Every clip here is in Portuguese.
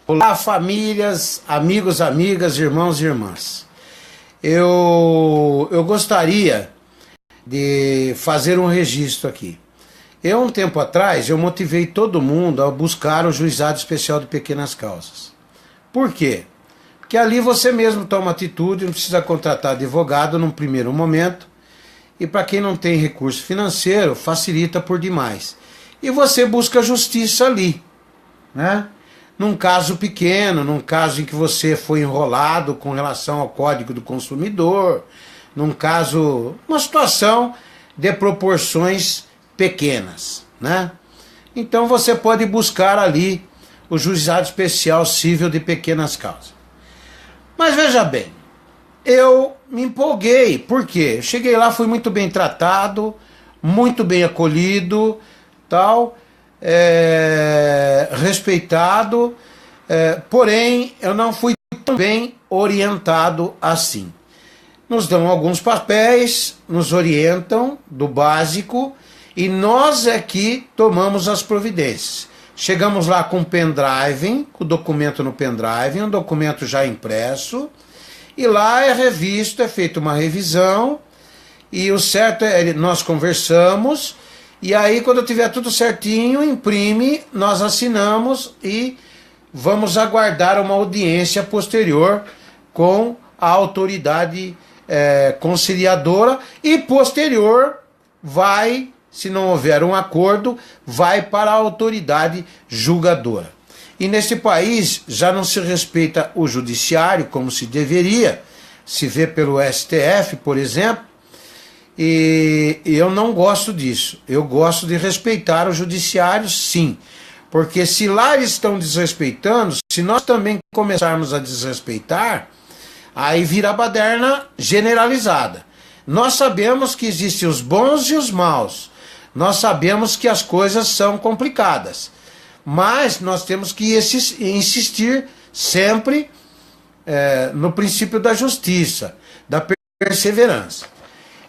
Olá, famílias, amigos, amigas, irmãos e irmãs. Eu gostaria de fazer um registro aqui. Um tempo atrás, eu motivei todo mundo a buscar o Juizado Especial de Pequenas Causas. Por quê? Porque ali você mesmo toma atitude, não precisa contratar advogado num primeiro momento. E para quem não tem recurso financeiro, facilita por demais. E você busca justiça ali, né? Num caso pequeno, num caso em que você foi enrolado com relação ao Código do Consumidor, num caso, uma situação de proporções pequenas, né? Então você pode buscar ali o Juizado Especial Cível de Pequenas Causas. Mas veja bem, eu me empolguei, por quê? Cheguei lá, fui muito bem tratado, muito bem acolhido, tal, respeitado, porém eu não fui tão bem orientado assim. Nos dão alguns papéis, nos orientam do básico e nós aqui tomamos as providências. Chegamos lá com pendrive, com o documento no pendrive, um documento já impresso, e lá é revisto, é feita uma revisão, e o certo é, nós conversamos, e aí quando tiver tudo certinho, imprime, nós assinamos e vamos aguardar uma audiência posterior com a autoridade conciliadora, e posterior vai, se não houver um acordo, vai para a autoridade julgadora. E nesse país já não se respeita o judiciário como se deveria, se vê pelo STF, por exemplo, e eu não gosto disso. Eu gosto de respeitar o judiciário, sim, porque se lá eles estão desrespeitando, se nós também começarmos a desrespeitar, aí vira baderna generalizada. Nós sabemos que existem os bons e os maus, nós sabemos que as coisas são complicadas, mas nós temos que insistir sempre no princípio da justiça, da perseverança.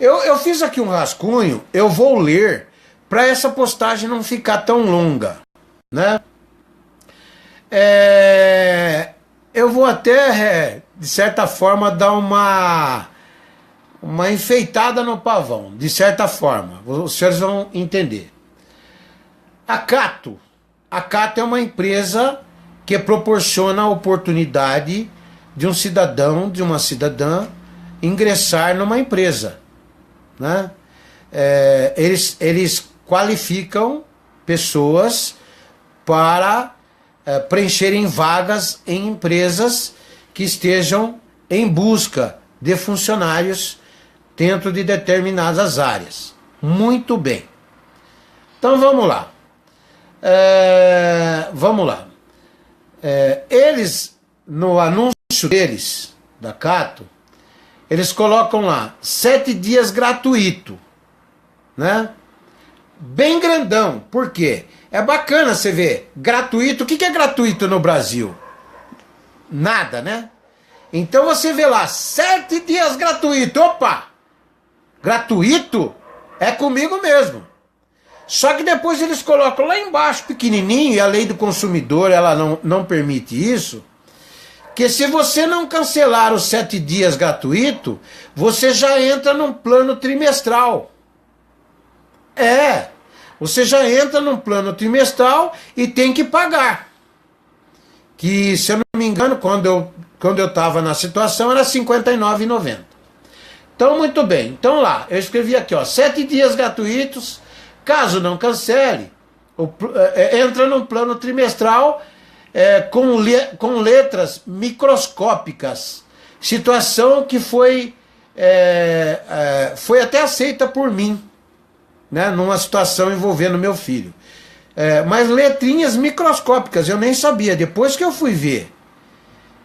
Eu fiz aqui um rascunho, eu vou ler para essa postagem não ficar tão longa, né? Eu vou até, de certa forma, dar uma enfeitada no pavão, de certa forma, os senhores vão entender. A Cato é uma empresa que proporciona a oportunidade de um cidadão, de uma cidadã, ingressar numa empresa, né? Eles qualificam pessoas para preencherem vagas em empresas que estejam em busca de funcionários dentro de determinadas áreas. Muito bem. Então vamos lá. Eles, no anúncio deles, da Cato, eles colocam lá 7 dias gratuito, né? Bem grandão. Por quê? É bacana você ver. Gratuito. O que é gratuito no Brasil? Nada, né? Então você vê lá 7 dias gratuito. Opa! Gratuito? É comigo mesmo. Só que depois eles colocam lá embaixo, pequenininho, e a lei do consumidor ela não permite isso, que se você não cancelar os 7 dias gratuito, você já entra num plano trimestral. Você já entra num plano trimestral e tem que pagar. Que, se eu não me engano, quando eu estava na situação, era R$ 59,90. Então, muito bem. Então lá, eu escrevi aqui, 7 dias gratuitos. Caso não cancele, entra num plano trimestral com letras microscópicas. Situação que foi até aceita por mim, né, numa situação envolvendo meu filho. Mas letrinhas microscópicas, eu nem sabia, depois que eu fui ver.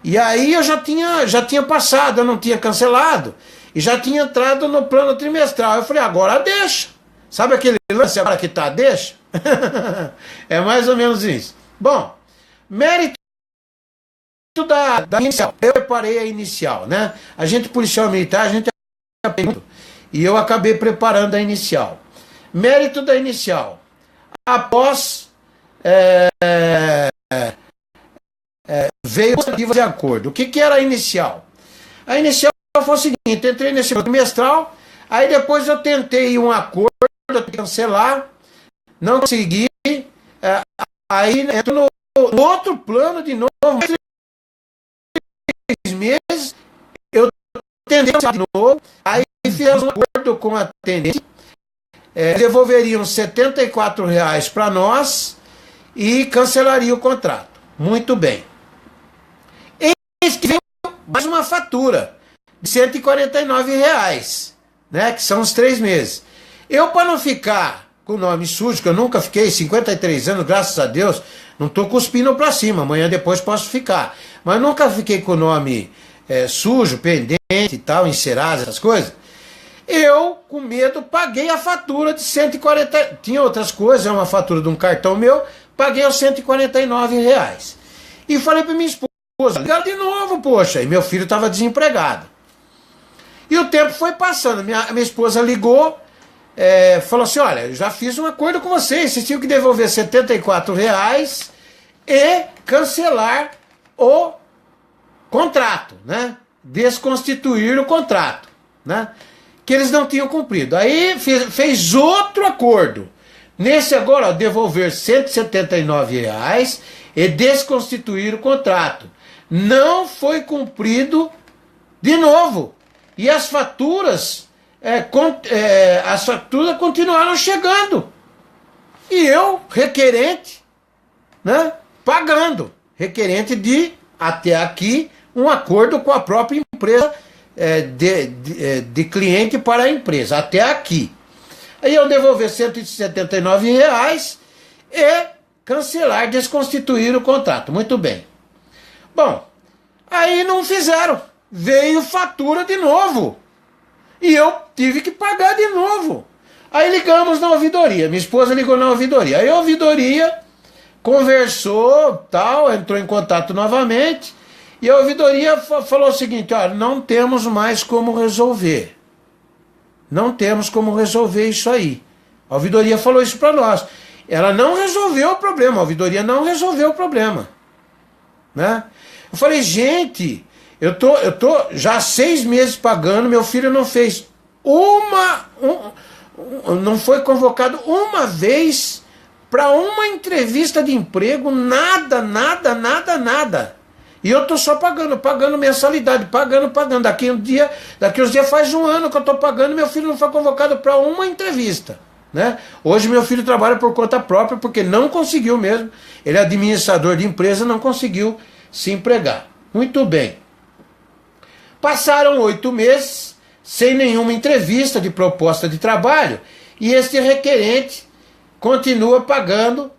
E aí eu já tinha passado, eu não tinha cancelado, e já tinha entrado no plano trimestral. Eu falei, agora deixa. Sabe aquele lance agora que tá, deixa? É mais ou menos isso. Bom, mérito da inicial. Eu preparei a inicial, né? A gente policial militar, a gente aprende, e eu acabei preparando a inicial. Mérito da inicial. Após veio de acordo. O que era a inicial? A inicial foi o seguinte: entrei nesse trimestral, aí depois eu tentei um acordo, cancelar, não consegui, aí entro no outro plano de novo, 3 meses, eu tentei de novo, aí fizemos um acordo com a atendente, devolveriam R$74 para nós e cancelaria o contrato. Muito bem. Eis que veio mais uma fatura de R$149, né, que são os 3 meses. Eu, para não ficar com o nome sujo, que eu nunca fiquei, 53 anos, graças a Deus, não estou cuspindo para cima, amanhã depois posso ficar, mas nunca fiquei com o nome sujo, pendente e tal, encerado, essas coisas. Eu, com medo, paguei a fatura de 140, tinha outras coisas, é uma fatura de um cartão meu, paguei os R$149. E falei para minha esposa, liga de novo, poxa, e meu filho estava desempregado. E o tempo foi passando, minha esposa ligou, falou assim: olha, eu já fiz um acordo com vocês tinham que devolver R$74 e cancelar o contrato, né? Desconstituir o contrato, né? Que eles não tinham cumprido. Aí fez outro acordo. Nesse agora, devolver R$179 e desconstituir o contrato. Não foi cumprido de novo. E as faturas, continuaram chegando. E eu, requerente, né, pagando. Requerente de, até aqui, um acordo com a própria empresa, de cliente para a empresa. Até aqui. Aí eu devolver R$179 e cancelar, desconstituir o contrato. Muito bem. Bom, aí não fizeram. Veio fatura de novo. E eu tive que pagar de novo. Aí ligamos na ouvidoria. Minha esposa ligou na ouvidoria. Aí a ouvidoria conversou, tal, entrou em contato novamente. E a ouvidoria falou o seguinte: olha, não temos mais como resolver. Não temos como resolver isso aí. A ouvidoria falou isso para nós. Ela não resolveu o problema. A ouvidoria não resolveu o problema. Né? Eu falei: gente, eu tô já há 6 meses pagando, meu filho não fez não foi convocado uma vez para uma entrevista de emprego, nada. E eu estou só pagando mensalidade, pagando. Daqui uns dias faz 1 ano que eu estou pagando, meu filho não foi convocado para uma entrevista. Né? Hoje meu filho trabalha por conta própria, porque não conseguiu mesmo. Ele é administrador de empresa, não conseguiu se empregar. Muito bem. Passaram 8 meses sem nenhuma entrevista de proposta de trabalho, e este requerente continua pagando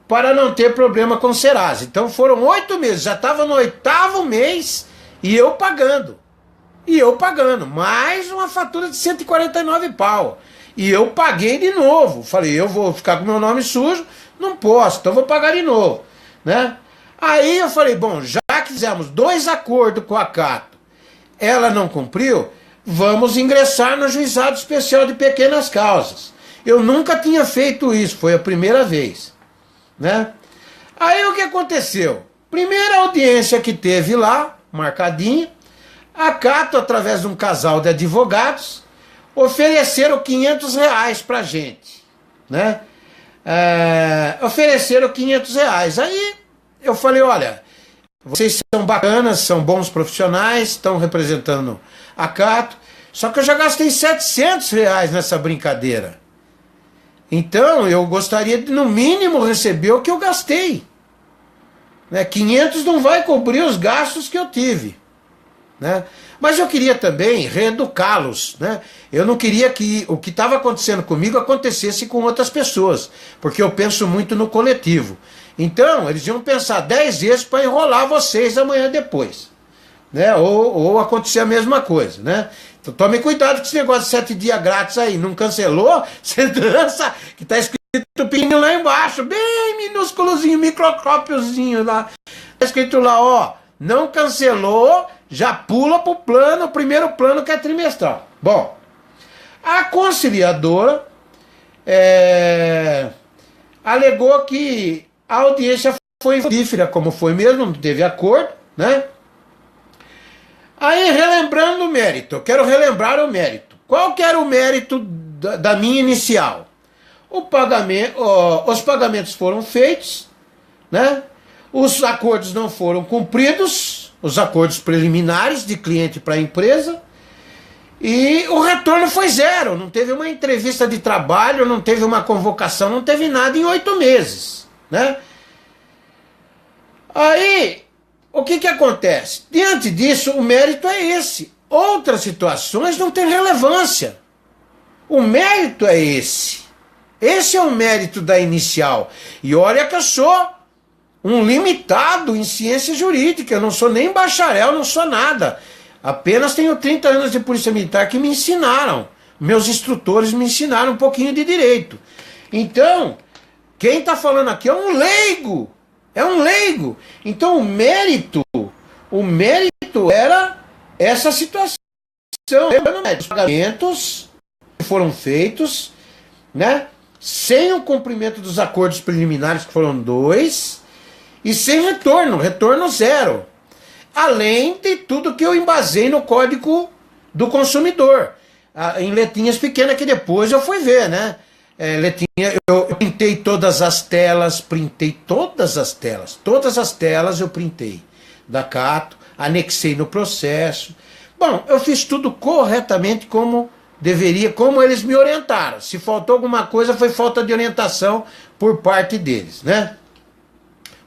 para não ter problema com o Serasa. Então foram 8 meses, já estava no 8º mês e eu pagando. Mais uma fatura de 149 pau. E eu paguei de novo. Falei: eu vou ficar com meu nome sujo? Não posso, então vou pagar de novo. Né? Aí eu falei: bom, já que fizemos 2 acordos com a Cato, ela não cumpriu, vamos ingressar no Juizado Especial de Pequenas Causas. Eu nunca tinha feito isso, foi a primeira vez. Né? Aí o que aconteceu? Primeira audiência que teve lá, marcadinha, a Cato, através de um casal de advogados, ofereceram R$500 pra gente. Né? Ofereceram R$500. Aí eu falei: olha, vocês são bacanas, são bons profissionais, estão representando a Cato, só que eu já gastei R$700 nessa brincadeira. Então eu gostaria de, no mínimo, receber o que eu gastei. Né? 500 não vai cobrir os gastos que eu tive. Né? Mas eu queria também reeducá-los. Né? Eu não queria que o que estava acontecendo comigo acontecesse com outras pessoas, porque eu penso muito no coletivo. Então eles iam pensar 10 vezes para enrolar vocês amanhã depois. Né? Ou acontecer a mesma coisa. Né? Então tome cuidado com esse negócio de 7 dias grátis aí. Não cancelou? Você dança, que está escrito pininho lá embaixo, bem minúsculozinho, microscópiozinho lá. Está escrito lá, ó, não cancelou, já pula para o plano, o primeiro plano que é trimestral. Bom, a conciliadora alegou que a audiência foi infrutífera, como foi mesmo, não teve acordo, né? Aí, relembrando o mérito, eu quero relembrar o mérito. Qual que era o mérito da minha inicial? Os pagamentos foram feitos, né? Os acordos não foram cumpridos, os acordos preliminares de cliente para a empresa, e o retorno foi zero. Não teve uma entrevista de trabalho, não teve uma convocação, não teve nada em 8 meses, né? Aí, o que acontece? Diante disso, o mérito é esse. Outras situações não têm relevância. O mérito é esse. Esse é o mérito da inicial. E olha que eu sou um limitado em ciência jurídica. Eu não sou nem bacharel, não sou nada. Apenas tenho 30 anos de polícia militar que me ensinaram. Meus instrutores me ensinaram um pouquinho de direito. Então, quem está falando aqui é um leigo. É um leigo. Então o mérito era essa situação. Os pagamentos que foram feitos, né, sem o cumprimento dos acordos preliminares, que foram 2, e sem retorno zero. Além de tudo que eu embasei no Código do Consumidor, em letrinhas pequenas, que depois eu fui ver, né? Eu printei todas as telas, todas as telas eu printei da Cato, anexei no processo. Bom, eu fiz tudo corretamente como deveria, como eles me orientaram. Se faltou alguma coisa, foi falta de orientação por parte deles, né?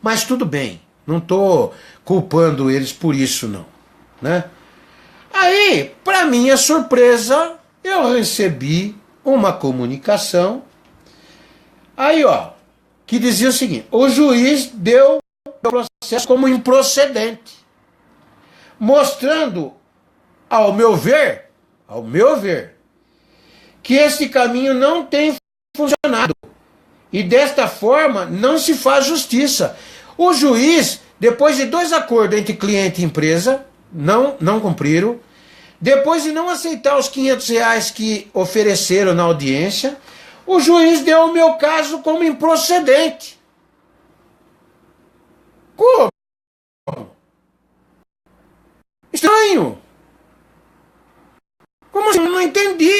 Mas tudo bem, não estou culpando eles por isso não, né? Aí, para minha surpresa, eu recebi uma comunicação, aí ó, que dizia o seguinte: o juiz deu o processo como improcedente, mostrando, ao meu ver, que esse caminho não tem funcionado, e desta forma não se faz justiça. O juiz, depois de 2 acordos entre cliente e empresa, não cumpriram. Depois de não aceitar os R$500 que ofereceram na audiência, o juiz deu o meu caso como improcedente. Como? Estranho. Como assim? Não entendi.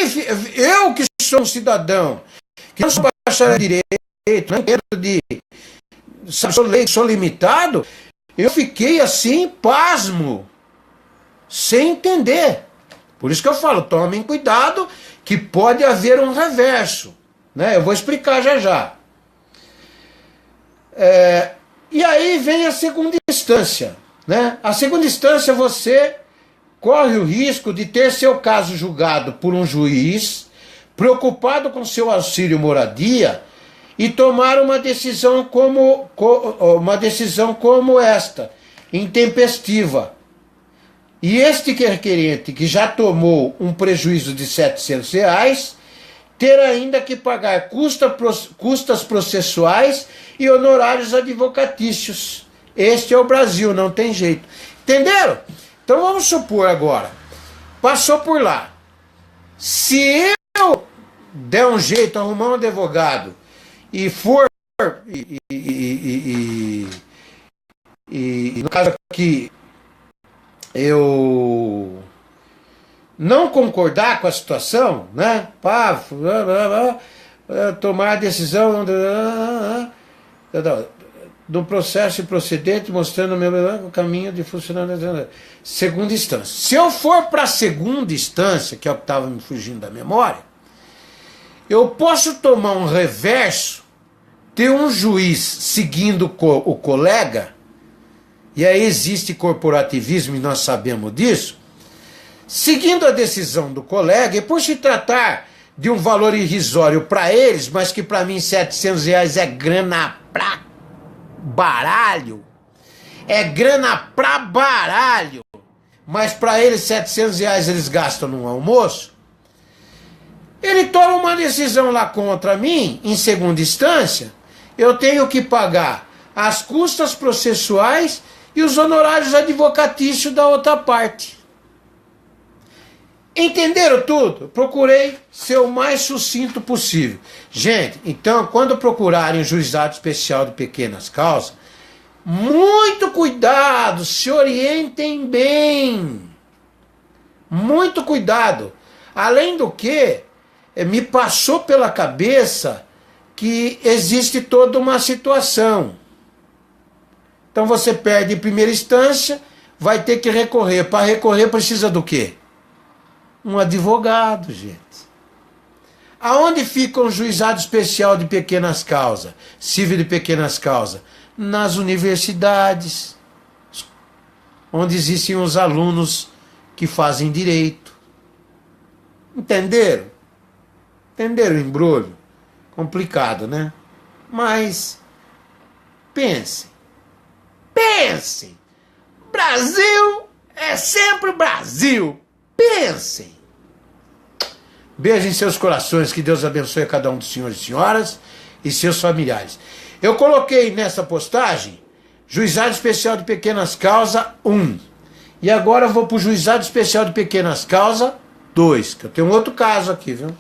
Eu que sou um cidadão, que não sou bacharel de direito, não entendo de... sou limitado, eu fiquei assim, pasmo, sem entender. Por isso que eu falo, tomem cuidado, que pode haver um reverso, né? Eu vou explicar já. E aí vem a segunda instância, né? A segunda instância, você corre o risco de ter seu caso julgado por um juiz preocupado com seu auxílio moradia e tomar uma decisão como esta, intempestiva. E este requerente, que já tomou um prejuízo de R$700, ter ainda que pagar custas processuais e honorários advocatícios. Este é o Brasil, não tem jeito. Entenderam? Então vamos supor agora, passou por lá. Se eu der um jeito, arrumar um advogado e for, no caso aqui, eu não concordar com a situação, né? Tomar a decisão do processo procedente, mostrando o caminho de funcionamento. Segunda instância. Se eu for para a segunda instância, que é o que estava me fugindo da memória, eu posso tomar um reverso, ter um juiz seguindo o colega, e aí existe corporativismo e nós sabemos disso, seguindo a decisão do colega, e por se tratar de um valor irrisório para eles, mas que para mim R$700 é grana pra baralho, mas para eles R$700 eles gastam num almoço, ele toma uma decisão lá contra mim, em segunda instância, eu tenho que pagar as custas processuais e os honorários advocatícios da outra parte. Entenderam tudo? Procurei ser o mais sucinto possível. Gente, então, quando procurarem o juizado especial de pequenas causas, muito cuidado cuidado, se orientem bem. Muito cuidado. Além do que, me passou pela cabeça que existe toda uma situação. Então você perde em primeira instância, vai ter que recorrer. Para recorrer precisa do quê? Um advogado, gente. Aonde fica um juizado especial de pequenas causas, civil de pequenas causas? Nas universidades, onde existem os alunos que fazem direito. Entenderam? Entenderam o embrulho? Complicado, né? Mas pensem. Pensem. Brasil é sempre Brasil. Pensem. Beijo em seus corações, que Deus abençoe a cada um dos senhores e senhoras e seus familiares. Eu coloquei nessa postagem Juizado Especial de Pequenas Causas 1. E agora eu vou para o Juizado Especial de Pequenas Causas 2, que eu tenho um outro caso aqui, viu?